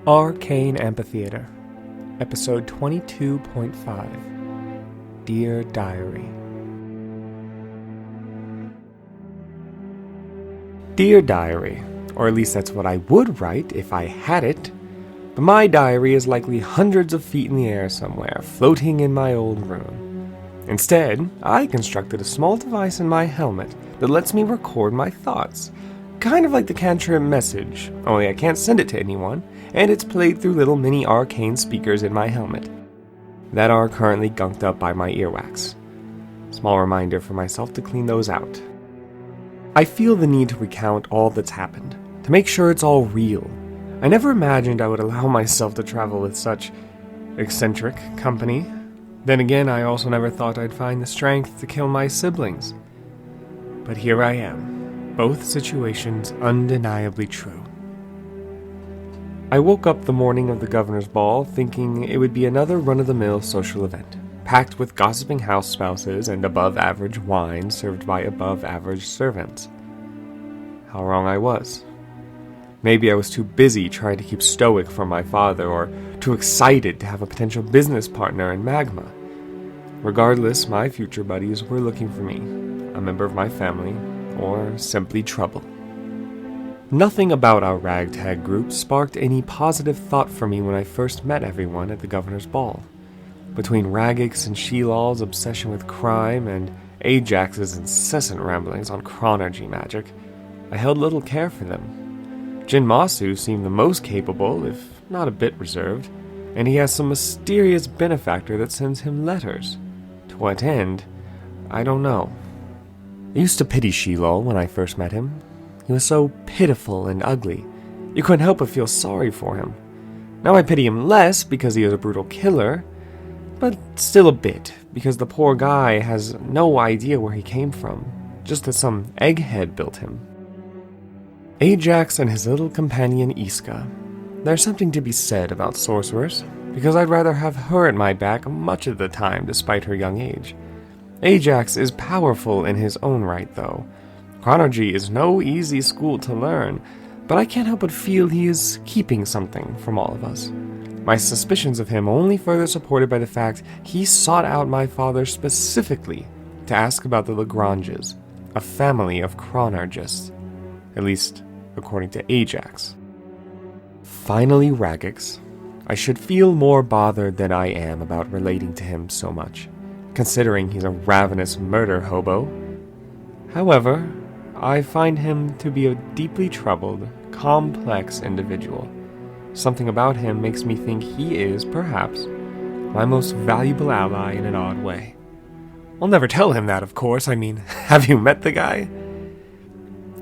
Arcane Amphitheatre, Episode 22.5, Dear Diary. Dear Diary, or at least that's what I would write if I had it, but my diary is likely hundreds of feet in the air somewhere, floating in my old room. Instead, I constructed a small device in my helmet that lets me record my thoughts, kind of like the cantrip message, only I can't send it to anyone, and it's played through little mini arcane speakers in my helmet that are currently gunked up by my earwax. Small reminder for myself to clean those out. I feel the need to recount all that's happened, to make sure it's all real. I never imagined I would allow myself to travel with such eccentric company. Then again, I also never thought I'd find the strength to kill my siblings. But here I am, both situations undeniably true. I woke up the morning of the governor's ball thinking it would be another run-of-the-mill social event, packed with gossiping house spouses and above-average wine served by above-average servants. How wrong I was. Maybe I was too busy trying to keep stoic from my father, or too excited to have a potential business partner in Magma. Regardless, my future buddies were looking for me, a member of my family, or simply trouble. Nothing about our ragtag group sparked any positive thought for me when I first met everyone at the governor's ball. Between Ajax and Sheelal's obsession with crime and Ajax's incessant ramblings on chronurgy magic, I held little care for them. Jin Masu seemed the most capable, if not a bit reserved, and he has some mysterious benefactor that sends him letters. To what end? I don't know. I used to pity Sheelal when I first met him. He was so pitiful and ugly. You couldn't help but feel sorry for him. Now I pity him less because he is a brutal killer, but still a bit, because the poor guy has no idea where he came from, just that some egghead built him. Ajax and his little companion Iska. There's something to be said about sorcerers, because I'd rather have her at my back much of the time despite her young age. Ajax is powerful in his own right, though. Chronurgy is no easy school to learn, but I can't help but feel he is keeping something from all of us. My suspicions of him only further supported by the fact he sought out my father specifically to ask about the LaGranges, a family of chronurgists, at least according to Ajax. Finally, Ajax. I should feel more bothered than I am about relating to him so much, considering he's a ravenous murder hobo. However, I find him to be a deeply troubled, complex individual. Something about him makes me think he is, perhaps, my most valuable ally in an odd way. I'll never tell him that, of course. I mean, have you met the guy?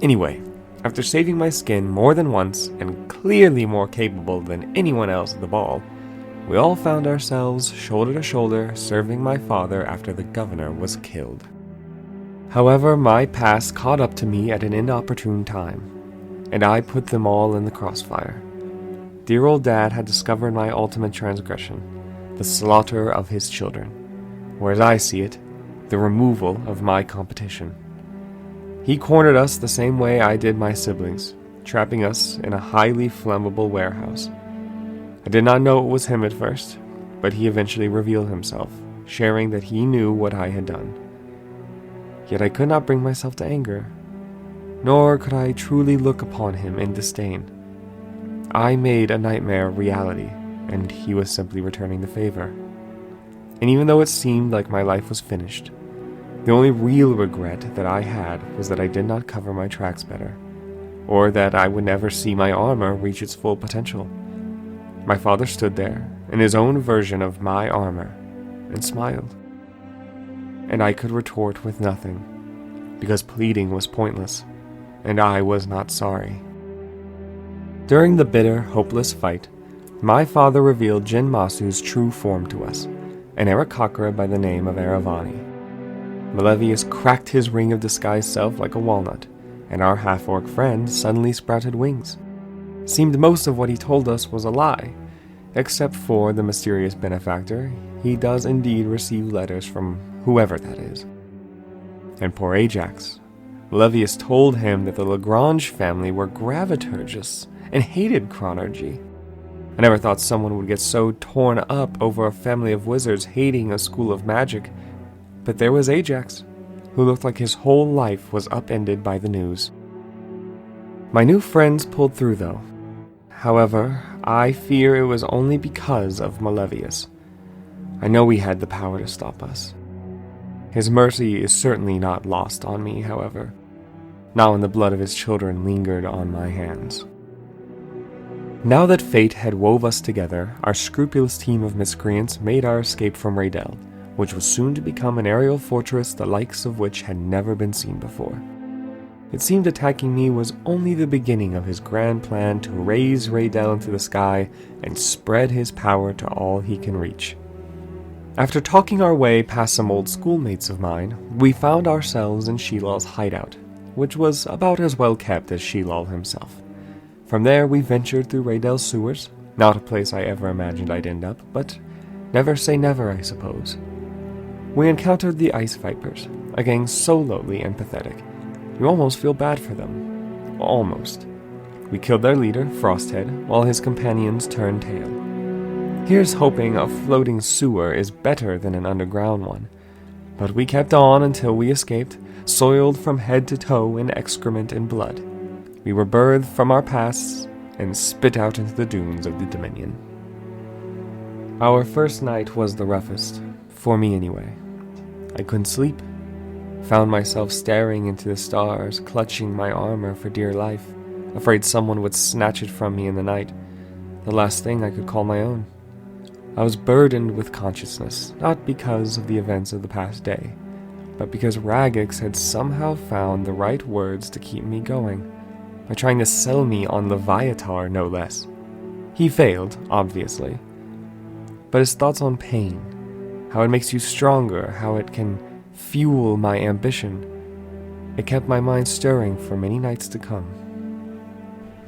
Anyway, after saving my skin more than once, and clearly more capable than anyone else at the ball, we all found ourselves shoulder to shoulder serving my father after the governor was killed. However, my past caught up to me at an inopportune time, and I put them all in the crossfire. Dear old Dad had discovered my ultimate transgression, the slaughter of his children, or as I see it, the removal of my competition. He cornered us the same way I did my siblings, trapping us in a highly flammable warehouse. I did not know it was him at first, but he eventually revealed himself, sharing that he knew what I had done. Yet I could not bring myself to anger, nor could I truly look upon him in disdain. I made a nightmare a reality, and he was simply returning the favor. And even though it seemed like my life was finished, the only real regret that I had was that I did not cover my tracks better, or that I would never see my armor reach its full potential. My father stood there, in his own version of my armor, and smiled. And I could retort with nothing, because pleading was pointless, and I was not sorry. During the bitter, hopeless fight, my father revealed Jin Masu's true form to us, an Aarakocra by the name of Aravani. Malevius cracked his ring of disguised self like a walnut, and our half-orc friend suddenly sprouted wings. Seemed most of what he told us was a lie, except for the mysterious benefactor. He does indeed receive letters from whoever that is. And poor Ajax. Malevius told him that the LaGrange family were graviturgists and hated chronurgy. I never thought someone would get so torn up over a family of wizards hating a school of magic, but there was Ajax, who looked like his whole life was upended by the news. My new friends pulled through, though. However, I fear it was only because of Malevius. I know he had the power to stop us. His mercy is certainly not lost on me, however, not when the blood of his children lingered on my hands. Now that fate had wove us together, our scrupulous team of miscreants made our escape from Raydell, which was soon to become an aerial fortress the likes of which had never been seen before. It seemed attacking me was only the beginning of his grand plan to raise Raydell into the sky and spread his power to all he can reach. After talking our way past some old schoolmates of mine, we found ourselves in Sheelal's hideout, which was about as well kept as Sheelal himself. From there we ventured through Raydell's sewers, not a place I ever imagined I'd end up, but never say never, I suppose. We encountered the Ice Vipers, a gang so lowly and pathetic. You almost feel bad for them. Almost. We killed their leader, Frosthead, while his companions turned tail. Here's hoping a floating sewer is better than an underground one. But we kept on until we escaped, soiled from head to toe in excrement and blood. We were birthed from our pasts and spit out into the dunes of the Dominion. Our first night was the roughest, for me anyway. I couldn't sleep. Found myself staring into the stars, clutching my armor for dear life, afraid someone would snatch it from me in the night, the last thing I could call my own. I was burdened with consciousness, not because of the events of the past day, but because Ajax had somehow found the right words to keep me going, by trying to sell me on Leviatar, no less. He failed, obviously, but his thoughts on pain, how it makes you stronger, how it can fuel my ambition, it kept my mind stirring for many nights to come.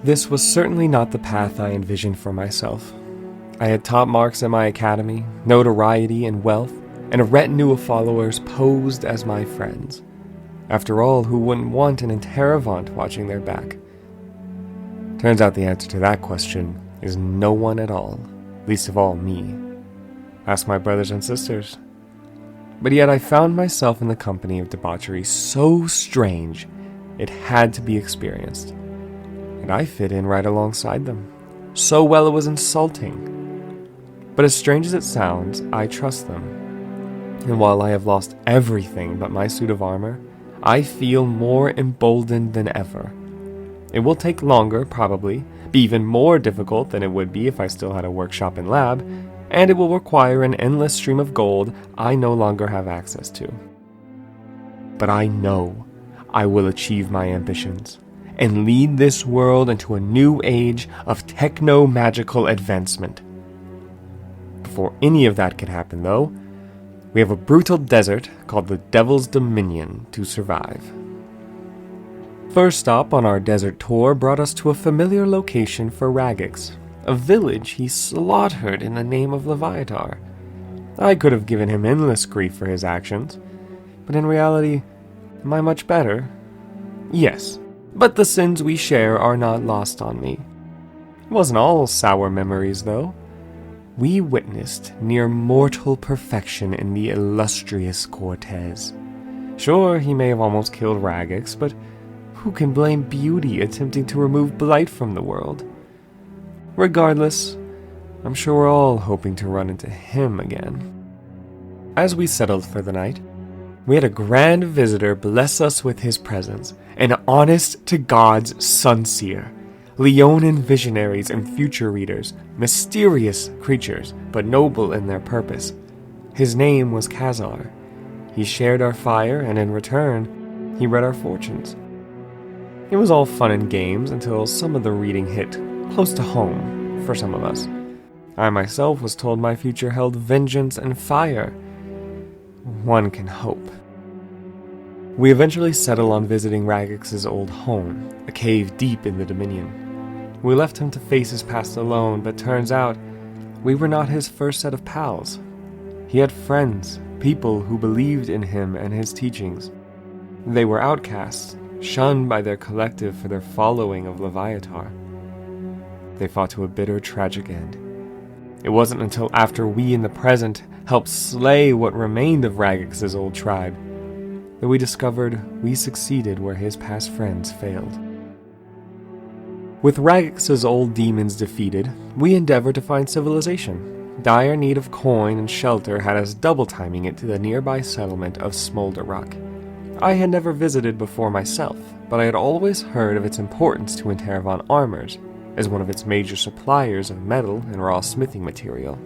This was certainly not the path I envisioned for myself. I had top marks in my academy, notoriety and wealth, and a retinue of followers posed as my friends. After all, who wouldn't want an Enterivant watching their back? Turns out the answer to that question is no one at all, least of all me. Ask my brothers and sisters. But yet I found myself in the company of debauchery so strange it had to be experienced. And I fit in right alongside them. So well it was insulting. But as strange as it sounds, I trust them. And while I have lost everything but my suit of armor, I feel more emboldened than ever. It will take longer, probably, be even more difficult than it would be if I still had a workshop and lab, and it will require an endless stream of gold I no longer have access to. But I know I will achieve my ambitions, and lead this world into a new age of techno-magical advancement. Before any of that can happen, though, we have a brutal desert called the Devil's Dominion to survive. First stop on our desert tour brought us to a familiar location for Ajax, a village he slaughtered in the name of Leviatar. I could have given him endless grief for his actions, but in reality, am I much better? Yes, but the sins we share are not lost on me. It wasn't all sour memories, though. We witnessed near mortal perfection in the illustrious Cortez. Sure, he may have almost killed Ajax, but who can blame beauty attempting to remove blight from the world? Regardless, I'm sure we're all hoping to run into him again. As we settled for the night, we had a grand visitor bless us with his presence, an honest-to-God's sunseer. Leonin visionaries and future readers, mysterious creatures, but noble in their purpose. His name was Khazar. He shared our fire, and in return, he read our fortunes. It was all fun and games until some of the reading hit close to home for some of us. I myself was told my future held vengeance and fire. One can hope. We eventually settle on visiting Ajax's old home, a cave deep in the Dominion. We left him to face his past alone, but turns out we were not his first set of pals. He had friends, people who believed in him and his teachings. They were outcasts, shunned by their collective for their following of Leviatar. they fought to a bitter, tragic end. It wasn't until after we in the present helped slay what remained of Ragax's old tribe that we discovered we succeeded where his past friends failed. With Ragax's old demons defeated, we endeavored to find civilization. Dire need of coin and shelter had us double-timing it to the nearby settlement of Smolderock. I had never visited before myself, but I had always heard of its importance to Enterivant armors, as one of its major suppliers of metal and raw smithing material.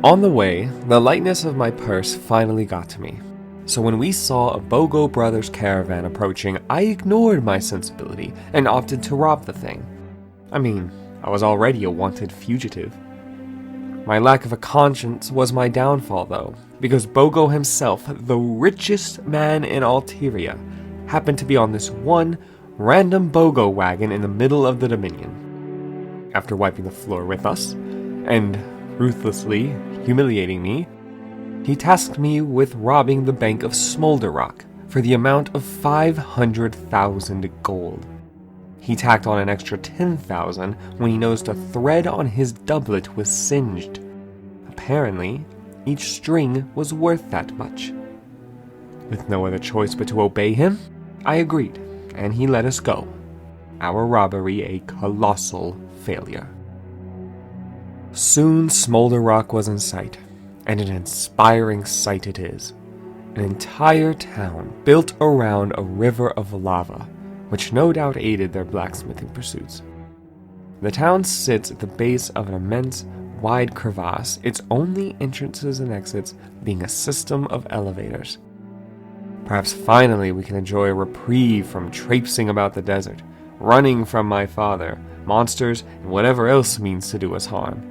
On the way, the lightness of my purse finally got to me. So when we saw a Bogo Brothers caravan approaching, I ignored my sensibility and opted to rob the thing. I mean, I was already a wanted fugitive. My lack of a conscience was my downfall, though, because Bogo himself, the richest man in Alteria, happened to be on this one random Bogo wagon in the middle of the Dominion. After wiping the floor with us, and ruthlessly humiliating me, he tasked me with robbing the bank of Smolderock for the amount of 500,000 gold. He tacked on an extra 10,000 when he noticed a thread on his doublet was singed. Apparently, each string was worth that much. With no other choice but to obey him, I agreed, and he let us go. Our robbery a colossal failure. Soon Smolderock was in sight, and an inspiring sight it is. An entire town built around a river of lava, which no doubt aided their blacksmithing pursuits. The town sits at the base of an immense, wide crevasse, its only entrances and exits being a system of elevators. Perhaps finally we can enjoy a reprieve from traipsing about the desert, running from my father, monsters, and whatever else means to do us harm.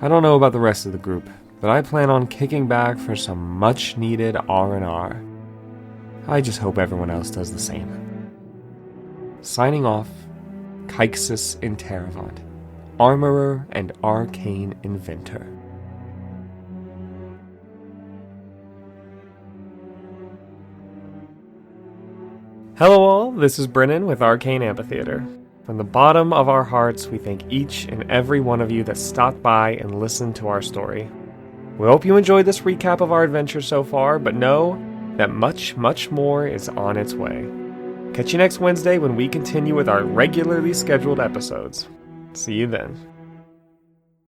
I don't know about the rest of the group, but I plan on kicking back for some much-needed R&R. I just hope everyone else does the same. Signing off, Kaixus Enterivant, Armorer and Arcane Inventor. Hello all, this is Brennan with Arcane Amphitheatre. From the bottom of our hearts, we thank each and every one of you that stopped by and listened to our story. We hope you enjoyed this recap of our adventure so far, but know that much, much more is on its way. Catch you next Wednesday when we continue with our regularly scheduled episodes. See you then.